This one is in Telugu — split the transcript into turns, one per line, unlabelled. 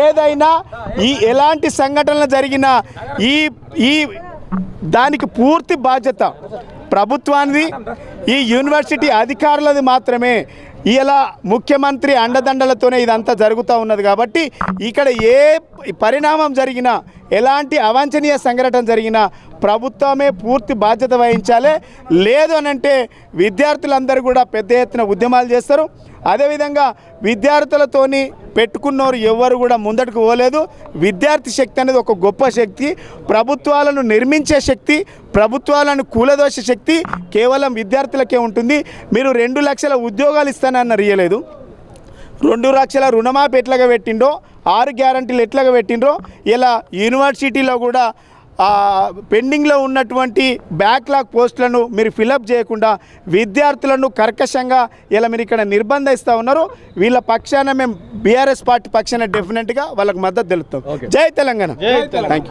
ఏదైనా ఈ ఎలాంటి సంఘటనలు జరిగినా ఈ దానికి పూర్తి బాధ్యత ప్రభుత్వానికి, ఈ యూనివర్సిటీ అధికారులది మాత్రమే. ఇలా ముఖ్యమంత్రి అండదండలతోనే ఇదంతా జరుగుతూ ఉన్నది. కాబట్టి ఇక్కడ ఏ పరిణామం జరిగినా, ఎలాంటి అవాంఛనీయ సంఘటన జరిగినా ప్రభుత్వమే పూర్తి బాధ్యత వహించాలి. లేదు అనంటే విద్యార్థులందరూ కూడా పెద్ద ఎత్తున ఉద్యమాలు చేస్తారు. అదేవిధంగా విద్యార్థులతోని పెట్టుకున్నవారు ఎవరు కూడా ముందడుకు పోలేదు. విద్యార్థి శక్తి అనేది ఒక గొప్ప శక్తి. ప్రభుత్వాలను నిర్మించే శక్తి, ప్రభుత్వాలను కూలదోసే శక్తి కేవలం విద్యార్థులకే ఉంటుంది. మీరు 2 లక్షల ఉద్యోగాలు ఇస్తానన్నారు, ఇయ్యలేదు. 2 లక్షల రుణమాఫీ ఎట్లాగా పెట్టిండ్రో, 6 గ్యారంటీలు ఎట్లాగా పెట్టిండ్రో, ఇలా యూనివర్సిటీలో కూడా పెండింగ్లో ఉన్నటువంటి బ్యాక్లాగ్ పోస్టులను మీరు ఫిలప్ చేయకుండా విద్యార్థులను కర్కశంగా ఇలా మీరు ఇక్కడ నిర్బంధిస్తూ ఉన్నారు. వీళ్ళ పక్షాన మేము బీఆర్ఎస్ పార్టీ పక్షాన డెఫినెట్గా వాళ్ళకు మద్దతు తెలుపుతాం. జై తెలంగాణ. Thank you.